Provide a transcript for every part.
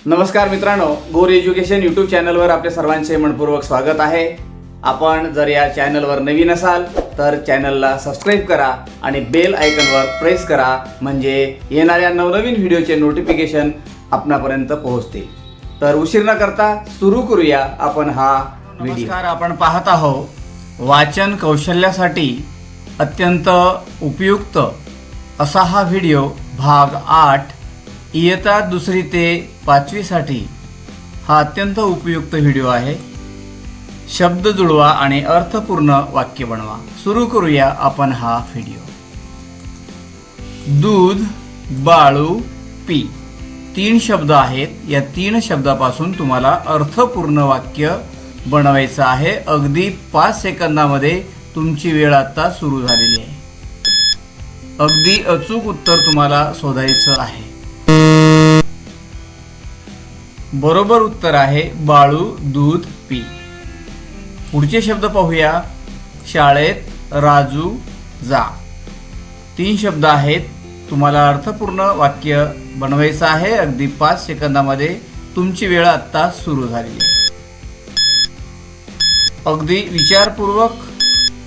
नमस्कार मित्रांनो, गोर एज्युकेशन यूट्यूब चॅनलवर आपल्या सर्वांचे मनपूर्वक स्वागत आहे। आपण जर या चॅनलवर नवीन असाल तर चॅनलला सबस्क्राइब करा आणि बेल आयकॉनवर प्रेस करा, म्हणजे येणाऱ्या नवनवीन व्हिडिओचे नोटिफिकेशन आपणापर्यंत पोहोचतील। तर उशीर न करता सुरू करूया आपण हा व्हिडिओ। नमस्कार, आपण पाहत आहोत वाचन कौशल्यासाठी अत्यंत उपयुक्त असा हा व्हिडिओ भाग 8 इयत्ता 2री ते 5वी साठी हा अत्यंत उपयुक्त व्हिडिओ आहे। शब्द जुळवा आणि अर्थपूर्ण वाक्य बनवा। सुरू करूया आपण हा व्हिडिओ। दूध, बाळू, पी 3 शब्द आहेत। या 3 शब्दापासून तुम्हाला अर्थपूर्ण वाक्य बनवायचं आहे। अगदी 5 सेकंदामध्ये तुमची वेळ आता सुरू झालेली आहे। अगदी अचूक उत्तर तुम्हाला शोधायचं आहे। बरोबर उत्तर आहे बाळू दूध पी। पुढचे शब्द पाहूया। शाळेत राजू जा 3 शब्द आहेत। तुम्हाला अर्थपूर्ण वाक्य बनवायचं आहे। अगदी 5 सेकंदामध्ये तुमची वेळ आता सुरू झालेली आहे। अगदी विचारपूर्वक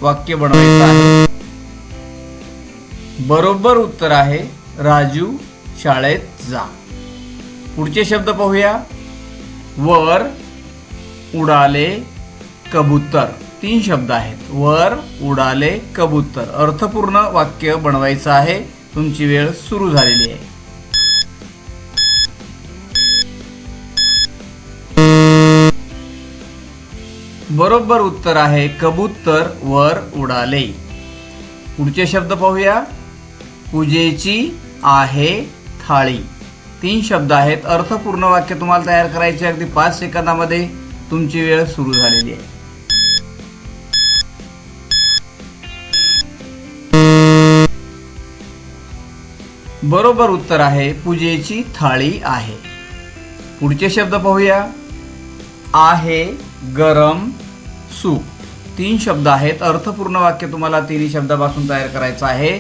वाक्य बनवायचं आहे। बरोबर उत्तर आहे राजू शाळेत जा। पुढचे शब्द पाहूया। वर उडाले कबूतर 3 शब्द आहेत। वर उडाले कबूतर अर्थपूर्ण वाक्य बनवायचं आहे। तुमची वेळ सुरू झालेली आहे। बरोबर उत्तर आहे कबूतर वर उडाले। पुढचे शब्द पाहूया। पूजेची आहे थाळी 3 शब्द आहेत। अर्थपूर्ण वाक्य तुम्हाला तयार करायचे। अगदी 5 सेकंदामध्ये तुमची वेळ सुरू झालेली आहे। बरोबर उत्तर आहे पूजेची थाळी आहे। पुढचे शब्द पाहूया। आहे गरम सूप 3 शब्द आहेत। अर्थपूर्ण वाक्य तुम्हाला 3 शब्दापासून तयार करायचं आहे।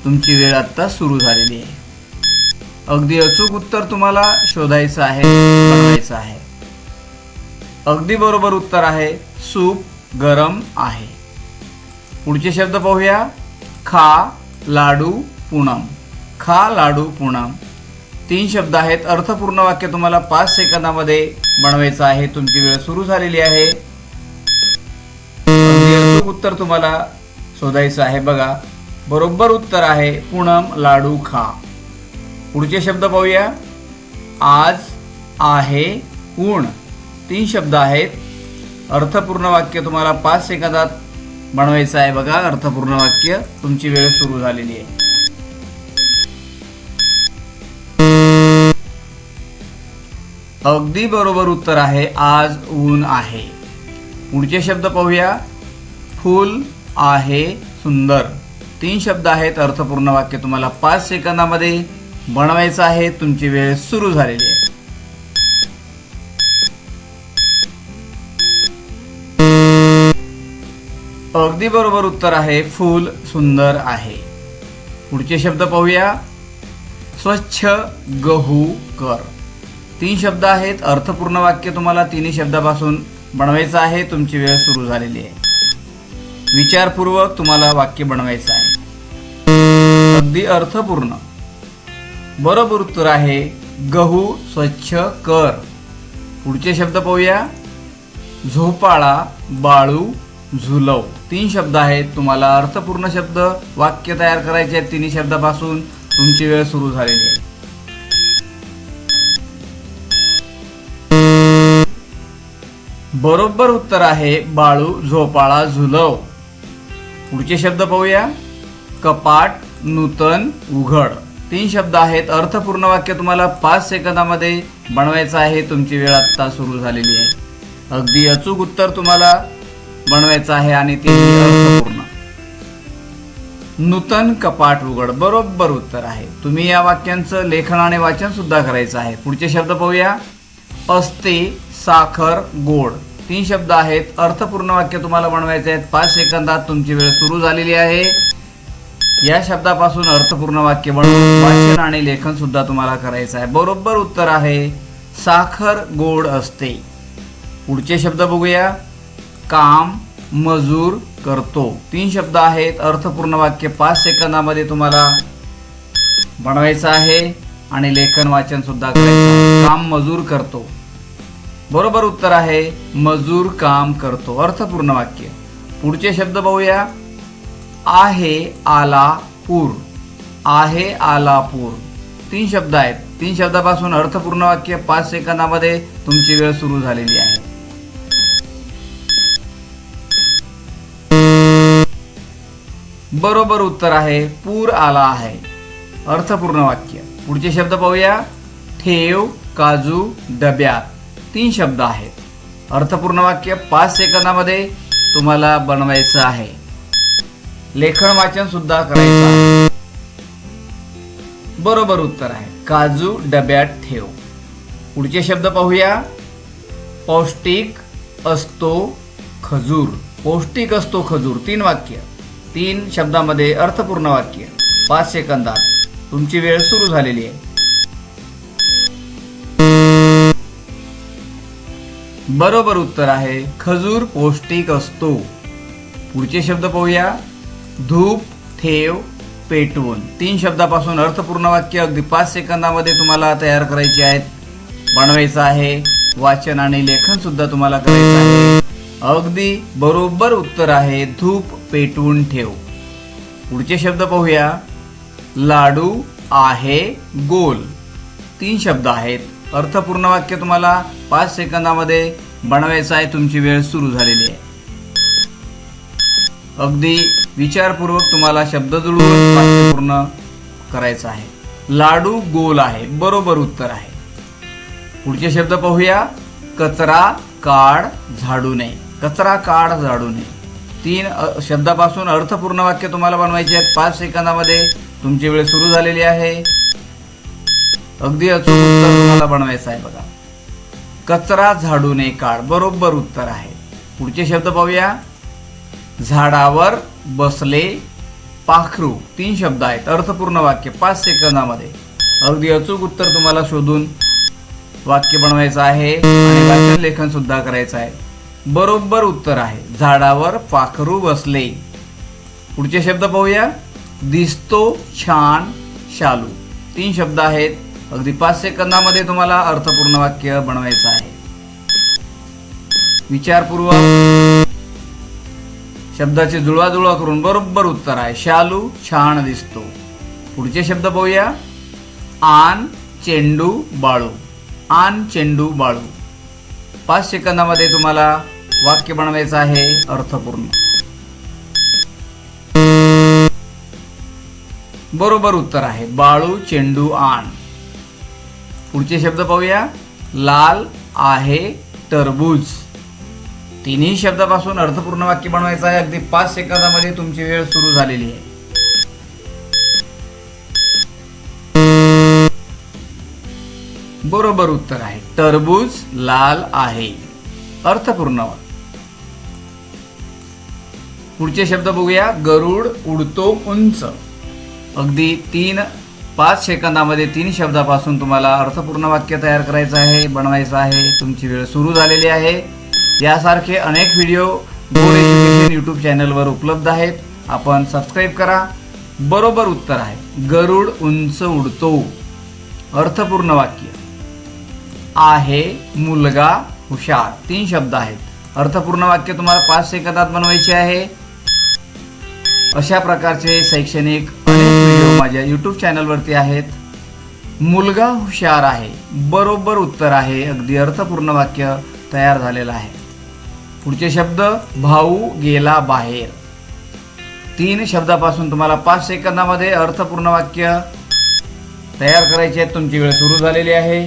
तुमची वेळ आता सुरू झालेली आहे। अगदी अचूक उत्तर तुम्हाला शोधायचं आहे, बनवायचं आहे। अगदी बरोबर उत्तर आहे सूप गरम आहे। पुढचे शब्द पाहूया। खा लाडू पूनम खा लाडू पूनम 3 शब्द आहेत। अर्थपूर्ण वाक्य तुम्हाला 5 सेकंदामध्ये बनवायचं आहे। तुमची वेळ सुरू झालेली आहे। अगदी अचूक उत्तर तुम्हाला शोधायचं आहे। बघा, बरोबर उत्तर आहे पूनम लाडू खा। पुढचे शब्द पाहूया। आज आहे ऊन 3 शब्द आहेत। अर्थपूर्ण वाक्य तुम्हाला 5 सेकंदात बनवायचं आहे। बघा, अर्थपूर्ण वाक्य तुमची वेळ सुरू झालेली आहे। अगदी बरोबर उत्तर आहे आज ऊन आहे। पुढचे शब्द पाहूया। फूल आहे सुंदर 3 शब्द आहेत। अर्थपूर्ण वाक्य तुम्हाला 5 सेकंदामध्ये बनवायचं आहे। तुमची वेळ सुरू झालेली आहे। अगदी बरोबर उत्तर आहे फूल सुंदर आहे। पुढचे शब्द पाहूया। स्वच्छ गहू कर 3 शब्द आहेत। अर्थपूर्ण वाक्य तुम्हाला 3 शब्दापासून बनवायचं आहे। तुमची वेळ सुरू झालेली आहे। विचारपूर्वक तुम्हाला वाक्य बनवायचं आहे। अगदी अर्थपूर्ण। बरोबर उत्तर आहे गहू स्वच्छ कर। पुढचे शब्द पाहूया। झोपाळा बाळू झुलव 3 शब्द आहेत। तुम्हाला अर्थपूर्ण शब्द वाक्य तयार करायचे आहेत। 3 शब्दापासून तुमची वेळ सुरू झालेली आहे। बरोबर उत्तर आहे बाळू झोपाळा झुलव। पुढचे शब्द पाहूया। कपाट नूतन उघड 3 शब्द आहेत। अर्थपूर्ण वाक्य तुम्हाला 5 सेकंदामध्ये बनवायचं आहे। तुमची वेळ आता सुरू झालेली आहे। अगदी अचूक उत्तर तुम्हाला बनवायचं आहे आणि ते अर्थपूर्ण। नूतन कपाट उघड बरोबर उत्तर आहे। तुम्ही या वाक्यांचं लेखन आणि वाचन सुद्धा करायचं आहे। पुढचे शब्द पाहूया। असते साखर गोड 3 शब्द आहेत। अर्थपूर्ण वाक्य तुम्हाला बनवायचे आहेत। 5 सेकंदात तुमची वेळ सुरू झालेली आहे। या शब्दापासून अर्थपूर्ण वाक्य बनवून वाचन आणि लेखन सुद्धा तुम्हाला करायचं आहे। बरोबर उत्तर आहे साखर गोड असते. पुढचे शब्द बघूया. काम मजूर करतो. 3 शब्द आहेत. अर्थपूर्ण वाक्य 5 सेकंदामध्ये तुम्हाला बनवायचं आहे आणि लेखन वाचन सुद्धा करायचं. काम मजूर करतो. बरोबर उत्तर आहे मजूर काम करतो. अर्थपूर्ण वाक्य. पुढचे शब्द बघूया. आहे आला पूर. आहे आला पूर. 3 शब्द आहेत. 3 शब्दापासून अर्थपूर्ण वाक्य 5 सेकंदामध्ये तुमची वेळ सुरू झालेली आहे. बरोबर उत्तर आहे पूर आला आहे. अर्थपूर्ण वाक्य. पुढचे शब्द पाहूया. ठेव काजू डब्यात. 3 शब्द आहेत. अर्थपूर्ण वाक्य 5 सेकंदामध्ये तुम्हाला बनवायचं आहे. लेखन वाचन सुद्धा करायचं आहे. बरोबर उत्तर आहे काजू डब्यात ठेव. पुढचे शब्द पाहूया. पौष्टिक असतो खजूर. पौष्टिक असतो खजूर. 3 वाक्य. 3 शब्दामध्ये अर्थपूर्ण वाक्य 5 सेकंदात तुमची वेळ सुरू झालेली आहे. बरोबर उत्तर आहे खजूर पौष्टिक असतो. पुढचे शब्द पाहूया. धूप ठेव पेटवून. 3 शब्दापासून अर्थपूर्ण वाक्य अगदी 5 सेकंदामध्ये तुम्हाला तयार करायचे आहेत. बनवायचं आहे. वाचन आणि लेखन सुद्धा तुम्हाला करायचं आहे. अगदी बरोबर उत्तर आहे धूप पेटवून ठेव. पुढचे शब्द पाहूया. लाडू आहे गोल. 3 शब्द आहेत. अर्थपूर्ण वाक्य तुम्हाला 5 सेकंदामध्ये बनवायचं आहे. तुमची वेळ सुरू झालेली आहे. अगदी विचारपूर्वक तुम्हाला शब्द जुळवून वाक्य पूर्ण करायचं आहे. लाडू गोल आहे. बरोबर उत्तर आहे. पुढचे शब्द पाहूया. कचरा काढ झाडू नये. कचरा काढ झाडू नये. 3 शब्दापासून अर्थपूर्ण वाक्य तुम्हाला बनवायचे आहेत. 5 सेकंदामध्ये तुमची वेळ सुरू झालेली आहे. अगदी अचूक उत्तर तुम्हाला बनवायचं आहे. बघा. कचरा झाडू नये काढ. बरोबर उत्तर आहे. पुढचे शब्द पाहूया. झाडावर बसले पाखरू. 3 शब्द आहेत. अर्थपूर्ण वाक्य 5 सेकंदामध्ये. अगदी अचूक उत्तर तुम्हाला शोधून वाक्य बनवायचं आहे आणि वाचन लेखन सुद्धा करायचं आहे. बरोबर उत्तर आहे झाडावर पाखरू बसले. पुढचे शब्द पाहूया. दिसतो छान शालू. 3 शब्द आहेत. अगदी 5 सेकंदामध्ये तुम्हाला अर्थपूर्ण वाक्य बनवायचं आहे. विचारपूर्वक शब्दाची जुळवाजुळवा करून बरोबर उत्तर आहे शालू छान दिसतो. पुढचे शब्द पाहूया. आन चेंडू बाळू. आन चेंडू बाळू. 5 सेकंदामध्ये तुम्हाला वाक्य बनवायचं आहे अर्थपूर्ण. बरोबर उत्तर आहे बाळू चेंडू आण. पुढचे शब्द पाहूया. लाल आहे टरबूज. 3 शब्दापासून अर्थपूर्ण वाक्य बनवायचं आहे. अगदी 5 सेकंदामध्ये तुमची वेळ सुरू झालेली आहे. बरोबर उत्तर आहे टरबूज लाल आहे. अर्थपूर्ण. पुढचे शब्द बघूया. गरुड उडतो उंच. अगदी 5 सेकंदामध्ये 3 शब्दापासून तुम्हाला अर्थपूर्ण वाक्य तयार करायचं आहे, बनवायचं आहे. तुमची वेळ सुरू झालेली आहे. यासारखे अनेक व्हिडिओ गोड एज्युकेशन यूट्यूब चॅनलवर उपलब्ध आहेत. आपण सबस्क्राईब करा. बरोबर उत्तर आहे गरुड उंच उडतो. अर्थपूर्ण वाक्य आहे मुलगा हुशार. 3 शब्द आहेत. अर्थपूर्ण वाक्य तुम्हाला 5 सेकंदात बनवायचे आहे. अशा प्रकारचे शैक्षणिक अनेक व्हिडिओ माझ्या यूट्यूब चॅनलवरती आहेत. मुलगा हुशार आहे. बरोबर उत्तर आहे. अगदी अर्थपूर्ण वाक्य तयार झालेलं आहे. पुढचे शब्द. भाऊ गेला बाहेर. 3 शब्दापासून तुम्हाला 5 सेकंदामध्ये अर्थपूर्ण वाक्य तयार करायचे आहेत. तुमची वेळ सुरू झालेली आहे.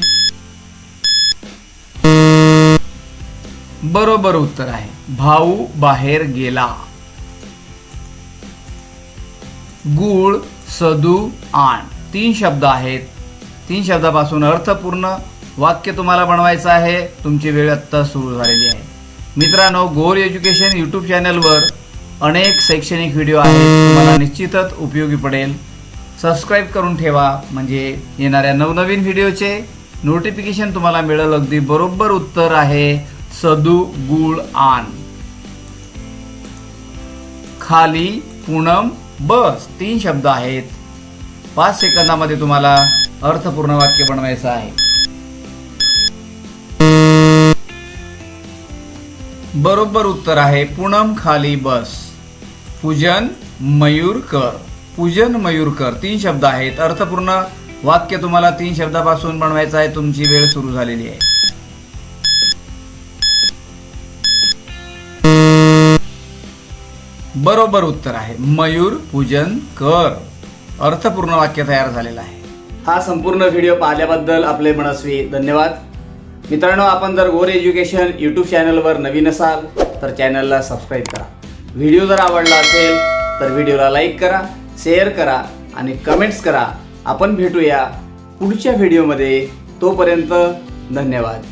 बरोबर उत्तर आहे भाऊ बाहेर गेला. गूळ सदू आण. 3 शब्द आहेत. 3 शब्दापासून अर्थपूर्ण वाक्य तुम्हाला बनवायचं आहे. तुमची वेळ आत्ता सुरू झालेली आहे. मित्रांनो, गोड एज्युकेशन यूट्यूब चॅनलवर अनेक शैक्षणिक व्हिडिओ आहेत. तुम्हाला निश्चितच उपयोगी पडेल. सबस्क्राईब करून ठेवा म्हणजे येणाऱ्या नवनवीन व्हिडिओचे नोटिफिकेशन तुम्हाला मिळेल. अगदी बरोबर उत्तर आहे सदू गुळ आण. खाली पूनम बस. 3 शब्द आहेत. 5 सेकंदामध्ये तुम्हाला अर्थपूर्ण वाक्य बनवायचं आहे. बरोबर उत्तर आहे पूनम खाली बस. पूजन मयूर कर. पूजन मयूर कर. 3 शब्द आहेत. अर्थपूर्ण वाक्य तुम्हाला 3 शब्दापासून बनवायचं आहे. तुमची वेळ सुरू झालेली आहे. बरोबर उत्तर आहे मयूर पूजन कर. अर्थपूर्ण वाक्य तयार झालेलं आहे. हा संपूर्ण व्हिडिओ पाहिल्याबद्दल आपले मनस्वी धन्यवाद. मित्रांनो, आपण जर गोरे एज्युकेशन यूट्यूब चॅनलवर नवीन असाल तर चॅनलला सबस्क्राईब करा. व्हिडिओ जर आवडला असेल तर व्हिडिओला लाईक करा, शेअर करा आणि कमेंट्स करा. आपण भेटूया पुढच्या व्हिडिओमध्ये. तोपर्यंत धन्यवाद.